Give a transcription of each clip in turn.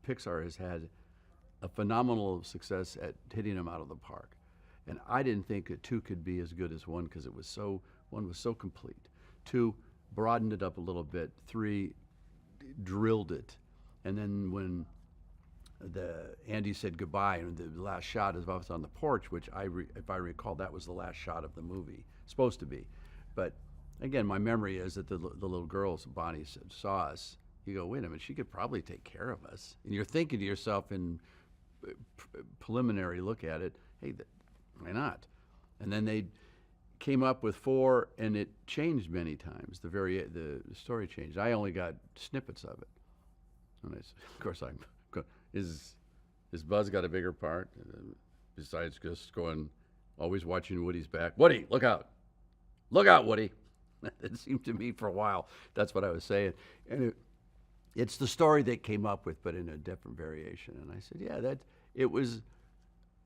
Pixar has had a phenomenal success at hitting them out of the park. And I didn't think that two could be as good as one because one was so complete. Two broadened it up a little bit. Three drilled it. And then when Andy said goodbye and the last shot is of us on the porch, which if I recall, that was the last shot of the movie, supposed to be. But again, my memory is that the little girls, Bonnie saw us. You go, wait a minute, she could probably take care of us. And you're thinking to yourself in preliminary look at it, hey, why not? And then they came up with four, and it changed many times. The story changed. I only got snippets of it. And of course, is Buzz got a bigger part besides just always watching Woody's back? Woody, look out! Look out, Woody! It seemed to me for a while that's what I was saying, and it's the story they came up with, but in a different variation. And I said, yeah, it was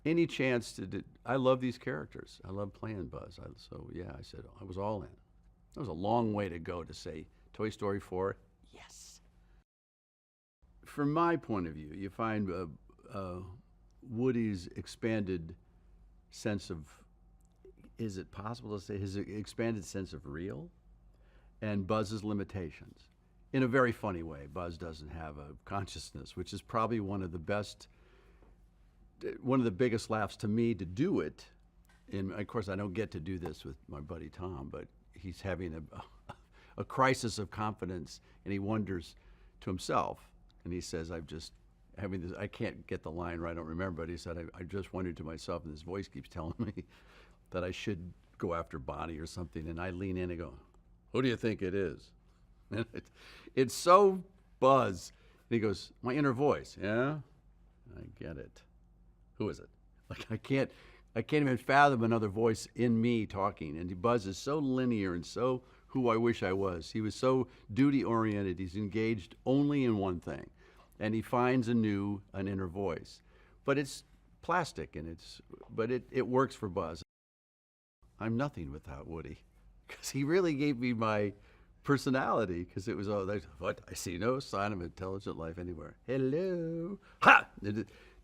any chance to do. I love these characters. I love playing Buzz. So yeah, I said I was all in. That was a long way to go to say Toy Story 4. Yes. From my point of view, you find Woody's expanded sense of, is it possible to say his expanded sense of real, and Buzz's limitations. In a very funny way, Buzz doesn't have a consciousness, which is probably one of the biggest laughs to me to do it. And of course, I don't get to do this with my buddy Tom, but he's having a crisis of confidence, and he wonders to himself, and he says, I'm just having this, I can't get the line right, I don't remember, but he said, I just wondered to myself, and this voice keeps telling me that I should go after Bonnie or something, and I lean in and go, who do you think it is? And it's so Buzz. And he goes, my inner voice. Yeah, I get it. Who is it? Like I can't even fathom another voice in me talking. And Buzz is so linear and so who I wish I was. He was so duty oriented. He's engaged only in one thing, and he finds an inner voice. But it's plastic, and it works for Buzz. I'm nothing without Woody, because he really gave me my personality, because it was what I see no sign of intelligent life anywhere. Hello, ha!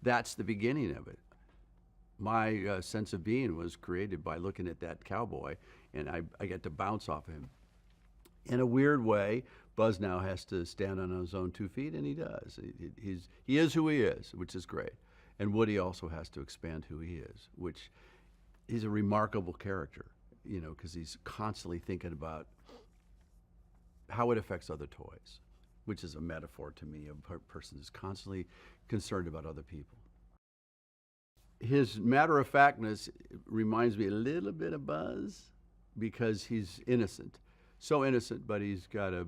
That's the beginning of it. My sense of being was created by looking at that cowboy, and I get to bounce off him. In a weird way, Buzz now has to stand on his own 2 feet, and he does. He is who he is, which is great. And Woody also has to expand who he is, which he's a remarkable character, because he's constantly thinking about how it affects other toys, which is a metaphor to me of a person who's constantly concerned about other people. His matter-of-factness reminds me a little bit of Buzz, because he's innocent. So innocent, but he's got a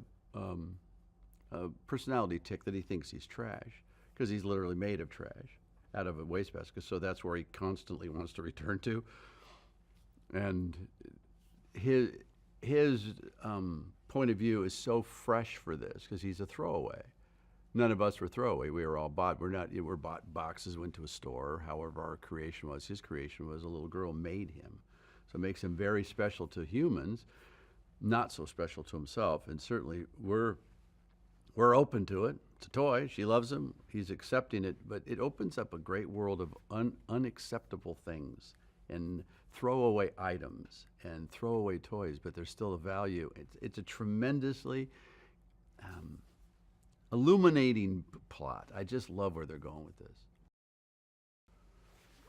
personality tick that he thinks he's trash, because he's literally made of trash out of a wastebasket. So that's where he constantly wants to return to. And his point of view is so fresh for this, because he's a throwaway. None of us were throwaway. We were all bought. We're bought boxes, went to a store. However, our creation was, his creation was, a little girl made him. So it makes him very special to humans, not so special to himself. And certainly we're open to it. It's a toy. She loves him. He's accepting it. But it opens up a great world of unacceptable things and throwaway items and throwaway toys, but there's still a value. It's a tremendously illuminating plot. I just love where they're going with this.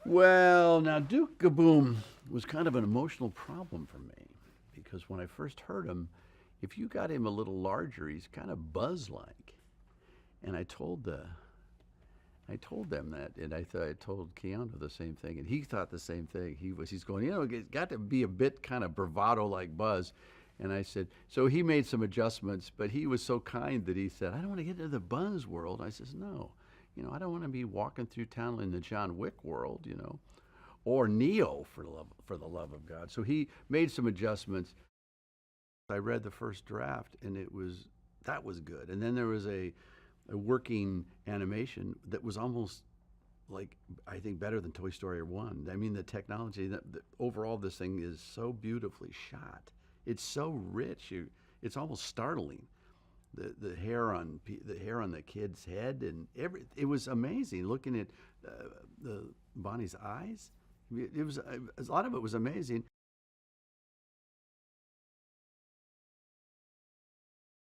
Well, now Duke Caboom was kind of an emotional problem for me, because when I first heard him, if you got him a little larger, he's kind of Buzz-like. And I told them that, and I told Keanu the same thing, and he thought the same thing. He's going, it's got to be a bit kind of bravado like Buzz. And I said, so he made some adjustments, but he was so kind that he said, I don't want to get into the Buzz world. I says, no, I don't want to be walking through town in the John Wick world, or Neo, for the love of God. So he made some adjustments. I read the first draft, and that was good. And then there was a working animation that was almost like, I think, better than Toy Story 1. I mean, the technology, overall, this thing is so beautifully shot. It's so rich. It's almost startling the hair on the kid's head, and it was amazing looking at the Bonnie's eyes. It was a lot of it was amazing.